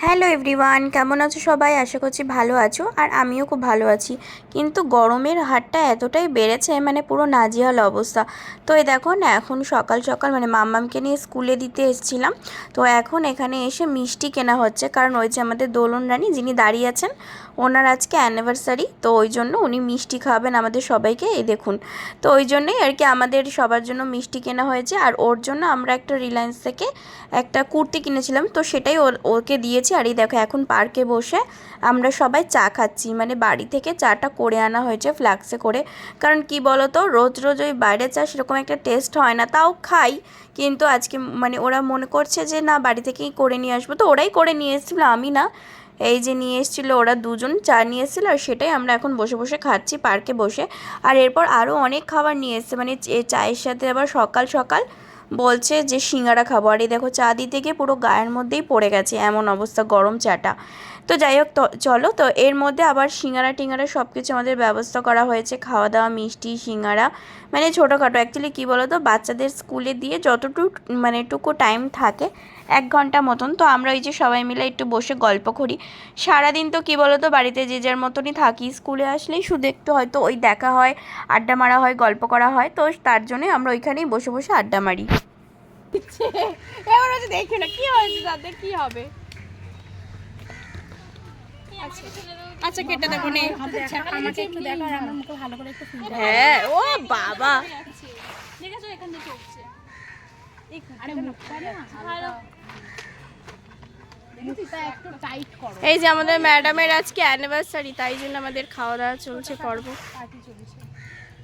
Hello everyone, কেমন আছো সবাই? আশা করছি ভালো আছো। আর আমিও খুব ভালো আছি। কিন্তু গরমের হারটা এতটাই বেড়েছে, মানে পুরো নাজেহাল অবস্থা। তো এই দেখো না, এখন সকাল সকাল মানে মাম্মামকে নিয়ে স্কুলে দিতে এসেছিলাম। তো এখন এখানে এসে মিষ্টি কেনা হচ্ছে, কারণ ওই যে আমাদের দোলন রানী যিনি দাঁড়িয়ে আছেন, ওনার আজকে অ্যানিভার্সারি। তো ওই জন্য উনি মিষ্টি খাওয়াবেন আমাদের সবাইকে। এই দেখুন, তো ওই জন্যই আর কি আমাদের সবার জন্য মিষ্টি কেনা হয়েছে। আর ওর জন্য আমরা একটা রিলায়েন্স থেকে একটা কুর্তি কিনেছিলাম, তো সেটাই ওকে দিয়েছি। আর এই দেখো, এখন পার্কে বসে আমরা সবাই চা খাচ্ছি। মানে বাড়ি থেকে চাটা করে আনা হয়েছে ফ্লাক্সে করে। কারণ কি বলো তো, রোজ রোজ ওই বাইরে চা সেরকম একটা টেস্ট হয় না, তাও খাই। কিন্তু আজকে মানে ওরা মনে করছে যে না, বাড়ি থেকেই করে নিয়ে আসবো। তো ওরাই করে নিয়ে এসেছিলো, আমি না। এই যে নিয়ে এসেছিলো, ওরা দুজন চা নিয়ে এসেছিলো, আর সেটাই আমরা এখন বসে বসে খাচ্ছি পার্কে বসে। আর এরপর আরও অনেক খাবার নিয়ে এসছে, মানে চায়ের সাথে আবার সকাল সকাল বলছে যে সিঙ্গারা খাবো। আর এই দেখো, চা দিতে গিয়ে পুরো গায়ের মধ্যেই পড়ে গেছে, এমন অবস্থা গরম চাটা। তো যাই হোক, তো চলো, তো এর মধ্যে আবার সিঙ্গারা টিঙ্গারা সব কিছু আমাদের ব্যবস্থা করা হয়েছে, খাওয়া দাওয়া, মিষ্টি, সিঙ্গারা, মানে ছোটোখাটো। অ্যাকচুয়ালি কী বলো তো, বাচ্চাদের স্কুলে দিয়ে যতটুকু মানে টুকু টাইম থাকে, 1 ঘন্টা মতন, তো আমরা ওই যে সবাই মিলে একটু বসে গল্প করি। সারাদিন তো কী বলো তো, বাড়িতে যে যার মতনই থাকি, স্কুলে আসলেই শুধু একটু হয়তো ওই দেখা হয়, আড্ডা মারা হয়, গল্প করা হয়। তো তার জন্যই আমরা ওইখানেই বসে বসে আড্ডা মারি। এবার হচ্ছে দেখি না কি হয়েছে, তাতে কি হবে। আচ্ছা কেটে দেবো নে, আমাকে একটু দেখো আর আমার মুখে ভালো করে একটু ফিল দাও। হ্যাঁ, ও বাবা, দেখেছো এখান থেকে উঠছে। আরে মুখটা না ভালো মুখটা একটু টাইট করো। এই যে আমাদের ম্যাডামের আজকে অ্যানিভার্সারি, তাই জন্য আমাদের খাওয়া দাওয়া চলছে, পর্ব পার্টি চলছে।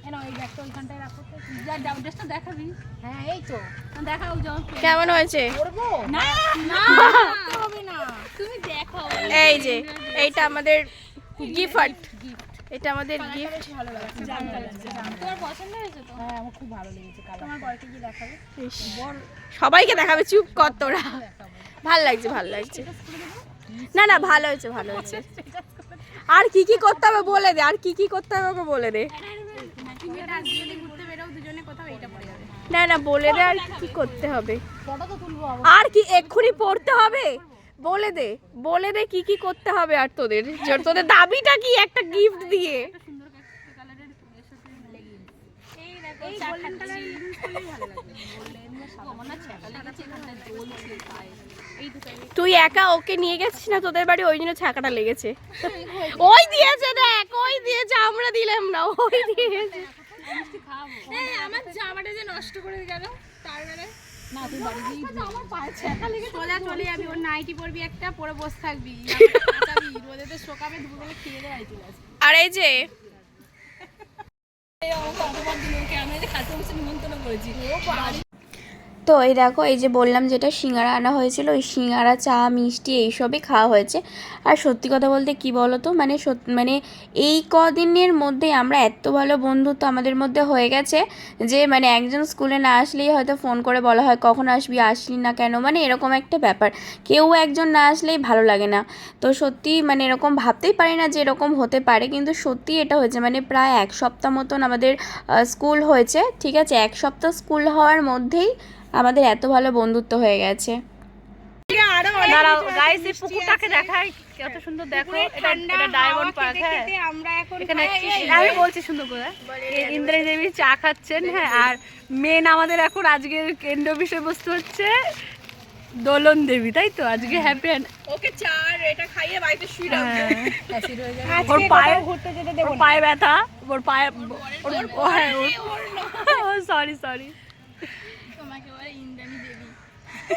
এ নাও এই ব্যাগটা ওইখানটায় রাখো তো। যা যাও ড্রেসটা দেখাবি। হ্যাঁ এই তো দেখাও, যাও। কেমন হয়েছে? করব না না করতে হবে না, তুমি দেখাও। এই যে এইটা আমাদের গিফট, এটা আমাদের গিফট। ভালো লাগছে, জাম কালার। তোমার পছন্দ হয়েছে তো? হ্যাঁ আমার খুব ভালো লেগেছে কালার। তোমার বরকে কি দেখাবে? সবাইকে দেখাবে, চুপ কর তোরা। ভাল লাগছে, ভাল লাগছে। না না, ভালো হয়েছে, ভালো হয়েছে। আর কি কি করতে হবে বলে দে, আর কি কি করতে হবে ওকে বলে দে। তুমি এটা আজকে যদি ঘুরতে বেরোও দুজনে কোথাও, এইটা পড়ে যাবে। না না, বলে দে আর কি করতে হবে। ফটো তো তুলবো আর কি এক্ষুনি পড়তে হবে? বলে দে, বলে দে কি কি করতে হবে। আর তোদের তোদের দাবিটা কি একটা গিফট দিয়ে? সুন্দর কালারের এর সাথে লেগিংস। এই দেখো এই গোল্ডেন কালার ইউজ করলেই ভালো লাগবে। গোল্ডেন বা সাদা, আমার না ছ্যাঁকা লেগেছে এখানটা, জ্বলছে পায়ে। এই দুটো তুই একা ওকে নিয়ে গেছিস না তোদের বাড়ি, ওই জন্য ছাকাটা লেগেছে। ওই দিয়েছে, দেখ ওই দিয়েছে, আমরা দিলাম না, ওই দিয়েছে। মিষ্টি খাবো। এই আমার জামাটা যে নষ্ট করে গেল তার বেলা। না তুই বাড়ি গিয়ে আমার পায়ে ছ্যাঁকা লেগেছে। চলে যাবি, ওর নাইটি পরবি একটা, পরে বসে থাকবি, যাবি রোদেতে শোকাবে, দুপুরবেলা খেয়ে দিয়ে বাড়ি চলে আসবি। আর এই যে তো এই দেখো, এই যে বললাম যেটা সিঙ্গারা আনা হয়েছিল, ওই সিঙ্গারা, চা, মিষ্টি এইসবই খাওয়া হয়েছে। আর সত্যি কথা বলতে কি বলো তো, মানে মানে এই কদিনের মধ্যে আমরা এত ভালো বন্ধুত্ব আমাদের মধ্যে হয়ে গেছে যে মানে একজন স্কুলে না আসলেই হয়তো ফোন করে বলা হয় কখন আসবি, আসলি না কেন, মানে এরকম একটা ব্যাপার। কেউ একজন না আসলেই ভালো লাগে না। তো সত্যি মানে এরকম ভাবতেই পারি না যে এরকম হতে পারে, কিন্তু সত্যি এটা হয়েছে। মানে প্রায় 1 সপ্তাহ মতন আমাদের স্কুল হয়েছে, ঠিক আছে, 1 সপ্তাহ স্কুল হওয়ার মধ্যেই আমাদের এত ভালো বন্ধুত্ব হয়ে গেছে। দাঁড়াও গাইস, এই পুকুরটাকে দেখাই কত সুন্দর, দেখো এটা ডায়মন্ড পার্ক। হ্যাঁ আমরা এখন এখানে আমি বলছি সুন্দর করে, ইন্দ্রাণী দেবী চা খাচ্ছেন। হ্যাঁ, আর মেন আমাদের এখন আজকের কেন্দ্র বিষয়বস্তু হচ্ছে দোলন দেবী, তাই তো? আজকে হ্যাপি ওকে চা আর এটা খাইয়ে বাড়িতে শুয়ে রাখবো। ওর পায়ে ঘুরতে যেতে দেব, পায়ে ব্যথা, ওর পায়ে সরি সরি তোমাকে বলে ইন্দ্রাণী দেবী,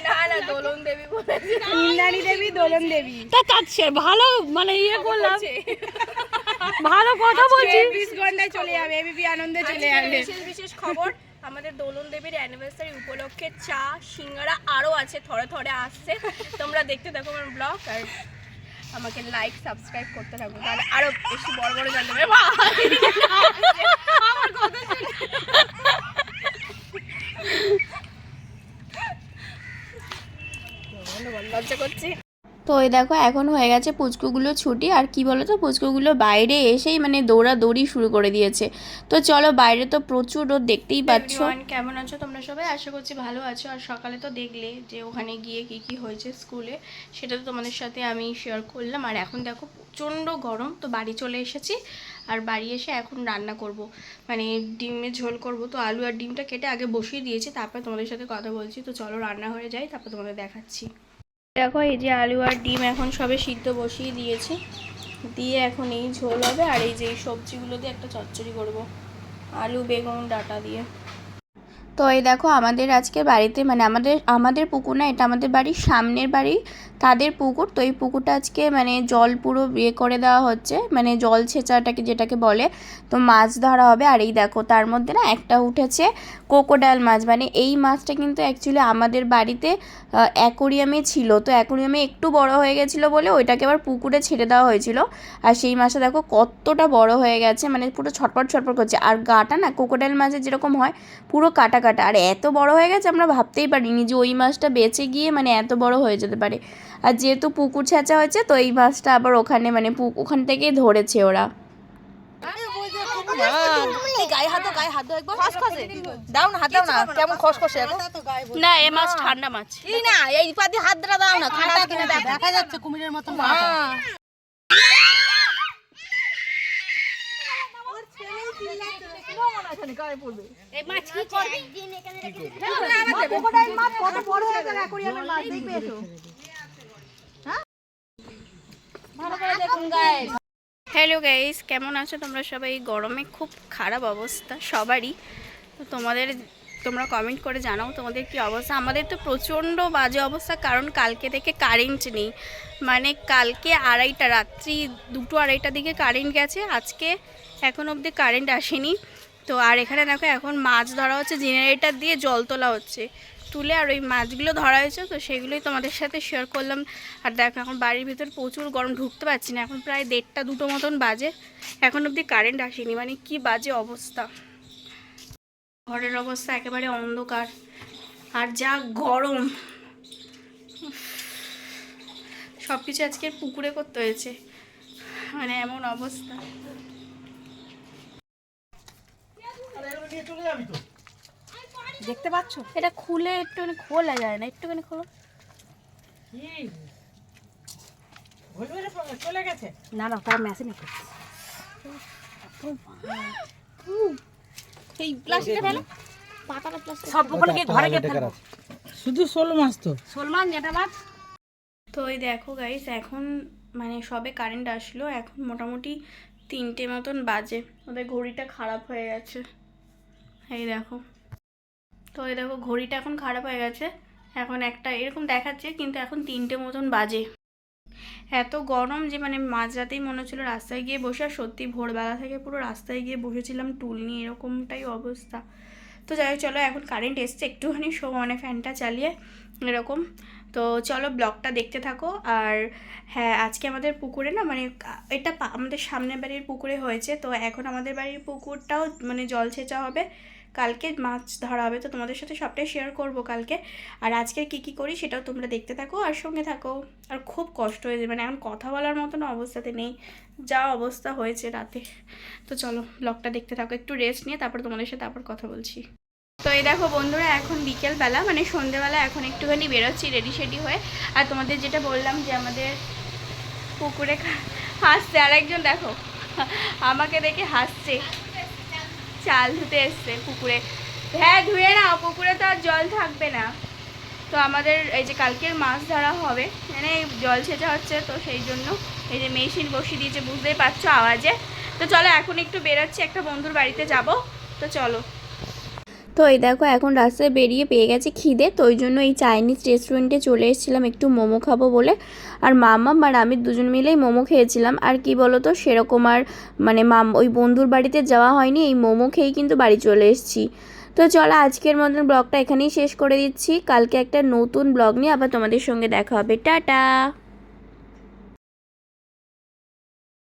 না না, দোলন দেবী বলেছি। ইন্দ্রাণী দেবী, দোলন দেবী। তা কাছে ভালো মানে ইয়ে করলাম, ভালো কথা বলছি। 20 ঘন্টায় চলে যাবে, এবিপি আনন্দে চলে যাবে। বিশেষ বিশেষ খবর, আমাদের দোলন দেবীর অ্যানিভার্সারি উপলক্ষে চা, সিঙ্গারা আরও আছে, থরে থরে আসছে। তোমরা দেখতে থাকো আমার ব্লগ, আর আমাকে লাইক সাবস্ক্রাইব করতে থাকো, তাহলে আরো বেশি বড় বড় জানতে পারবে। আমার কথা শুনে লজ্জা করছি। তো ওই দেখো এখন হয়ে গেছে পুচকুগুলো ছুটি, আর কি বলো তো পুচকুগুলো বাইরে এসেই মানে দৌড়াদৌড়ি শুরু করে দিয়েছে। তো চলো, বাইরে তো প্রচুর রোদ, দেখতেই পাচ্ছ। কেমন আছো তোমরা সবাই? আশা করছি ভালো আছো। আর সকালে তো দেখলে যে ওখানে গিয়ে কি কি হয়েছে স্কুলে, সেটা তো তোমাদের সাথে আমি শেয়ার করলাম। আর এখন দেখো প্রচণ্ড গরম, তো বাড়ি চলে এসেছি। আর বাড়ি এসে এখন রান্না করব, মানে ডিমের ঝোল করব। তো আলু আর ডিমটা কেটে আগে বসিয়ে দিয়েছি, তারপর তোমাদের সাথে কথা বলছি। তো চলো রান্না হয়ে যাই, তারপর তোমাদের দেখাচ্ছি। দেখো এই যে আলু আর ডিম এখন সবে সিদ্ধ বসিয়ে দিয়েছি, দিয়ে এখন এই ঝোল হবে। আর এই যে এই সবজিগুলো দিয়ে একটা চচ্চড়ি করব, আলু বেগুন ডাঁটা দিয়ে। তো এই দেখো আমাদের আজকে বাড়িতে মানে আমাদের পুকুর না, এটা আমাদের বাড়ির সামনের বাড়ি তাদের পুকুর। তো এই পুকুরটা আজকে মানে জল পুরো ইয়ে করে দেওয়া হচ্ছে, মানে জল ছেঁচাটাকে যেটাকে বলে। তো মাছ ধরা হবে। আর এই দেখো তার মধ্যে না একটা উঠেছে ক্রোকোডাইল মাছ। মানে এই মাছটা কিন্তু অ্যাকচুয়ালি আমাদের বাড়িতে অ্যাকোরিয়ামে ছিল, তো অ্যাকোরিয়ামে একটু বড় হয়ে গেছিলো বলে ওইটাকে আবার পুকুরে ছেড়ে দেওয়া হয়েছিল। আর সেই মাছটা দেখো কতটা বড় হয়ে গেছে, মানে পুরো ছটপট ছটপট করছে। আর গাটা না ক্রোকোডাইল মাছের যেরকম হয় পুরো কাটা কাটা, আর এত বড় হয়ে গেছে আমরা ভাবতেই পারিনি যে ওই মাছটা বেঁচে গিয়ে মানে এত বড় হয়ে যেতে পারে। আর যেহেতু পুকুর ছেঁচা হয়েছে, তো এই মাছটা আবার ওখানে মানে ওখান থেকেই ধরেছে ওরা। না এ মাছ ঠান্ডা মাছ না, এই পাতি হাত ধরা দাও না, দেখা যাচ্ছে কুমিরের মতো। হ্যালো গাইস, কেমন আছো তোমরা সবাই? গরমে খুব খারাপ অবস্থা সবারই। তো তোমরা কমেন্ট করে জানাও তোমাদের কি অবস্থা। আমাদের তো প্রচণ্ড বাজে অবস্থা, কারণ কালকে থেকে কারেন্ট নেই। মানে কালকে রাত্রি 2-2:30টার দিকে কারেন্ট গেছে, আজকে এখন অবধি কারেন্ট আসেনি। তো আর এখানে দেখো এখন মাছ ধরা হচ্ছে, জেনারেটর দিয়ে জল তোলা হচ্ছে, তুলে আর ওই মাছগুলো ধরা হয়েছে, তো সেগুলোই তোমাদের সাথে শেয়ার করলাম। আর দেখো এখন বাড়ির ভিতর প্রচুর গরম, ঢুকতে পারছি না। এখন প্রায় 1:30-2টো মতন বাজে, এখন অবধি কারেন্ট আসেনি। মানে কি বাজে অবস্থা, ঘরের অবস্থা একেবারে অন্ধকার, আর যা গরম। সব কিছু আজকে পুকুরে করতে হয়েছে, মানে এমন অবস্থা। দেখতে পাচ্ছ এটা খুলে একটুখানি খোলা যায় না, একটুখানি খোলো। চলে গেছে না না, তার মেশিনে এই প্লাস্টিকটা ফেলো, পাতাটা প্লাস্টিক সব ওখানে গিয়ে ঘরে গিয়ে ফেলো। শুধু শোল মাছ, তো শোল মাছ যেটা মাছ। তো এই দেখো গাইস, এখন মানে সবে কারেন্ট আসলো, এখন মোটামুটি 3টে মতন বাজে। ওদের ঘড়িটা খারাপ হয়ে গেছে, এই দেখো। তো এই দেখো ঘড়িটা এখন খারাপ হয়ে গেছে, এখন একটা এরকম দেখাচ্ছে, কিন্তু এখন 3টে মতন বাজে। এত গরম যে মানে মাঝরাতেই মনে হচ্ছিলো রাস্তায় গিয়ে বসে, আর সত্যি ভোরবেলা থেকে পুরো রাস্তায় গিয়ে বসেছিলাম টুল নিয়ে, এরকমটাই অবস্থা। তো যাই হোক, চলো এখন কারেন্ট এসছে, একটুখানি মানে ফ্যানটা চালিয়ে এরকম। তো চলো ব্লগটা দেখতে থাকো। আর হ্যাঁ, আজকে আমাদের পুকুরে না মানে এটা আমাদের সামনের বাড়ির পুকুরে হয়েছে, তো এখন আমাদের বাড়ির পুকুরটাও মানে জল ছেঁচা হবে, কালকে মাছ ধরা হবে। তো তোমাদের সাথে সবটাই শেয়ার করব কালকে। আর আজকে কি করি সেটাও তোমরা দেখতে থাকো আর সঙ্গে থাকো। আর খুব কষ্ট হয়েছে, মানে এখন কথা বলার মতন অবস্থাতে নেই, যা অবস্থা হয়েছে রাতে। তো চলো ব্লগটা দেখতে থাকো, একটু রেস্ট নিয়ে তারপর তোমাদের সাথে আবার কথা বলছি। তো এই দেখো বন্ধুরা, এখন বিকেলবেলা মানে সন্ধ্যেবেলা, এখন একটুখানি বেরোচ্ছি রেডি সেডি হয়ে। আর তোমাদের যেটা বললাম যে আমাদের পুকুরে হাসছে, আর একজন দেখো আমাকে দেখে হাসছে, চাল ধুতে এসছে পুকুরে। হ্যাঁ ধুয়ে নাও, পুকুরে তো আর জল থাকবে না। তো আমাদের এই যে কালকের মাছ ধরা হবে, মানে জল ছেঁচা হচ্ছে, তো সেই জন্য এই যে মেশিন বসিয়ে দিয়েছে, বুঝতেই পারছো আওয়াজে। তো চলো এখন একটু বেরোচ্ছি, একটা বন্ধুর বাড়িতে যাব, তো চলো। তো এই দেখো এখন রাস্তায় বেরিয়ে পেয়ে গেছে খিদে, তো ওই জন্য এই চাইনিজ রেস্টুরেন্টে চলে এসেছিলাম একটু মোমো খাবো বলে। আর মাম্মাম আর আমি দুজন মিলেই মোমো খেয়েছিলাম। আর কি বলো তো, সেরকম আর মানে ওই বন্ধুর বাড়িতে যাওয়া হয়নি, এই মোমো খেয়েই কিন্তু বাড়ি চলে এসেছি। তো চলো আজকের মতন ব্লগটা এখানেই শেষ করে দিচ্ছি, কালকে একটা নতুন ব্লগ নিয়ে আবার তোমাদের সঙ্গে দেখা হবে। টাটা।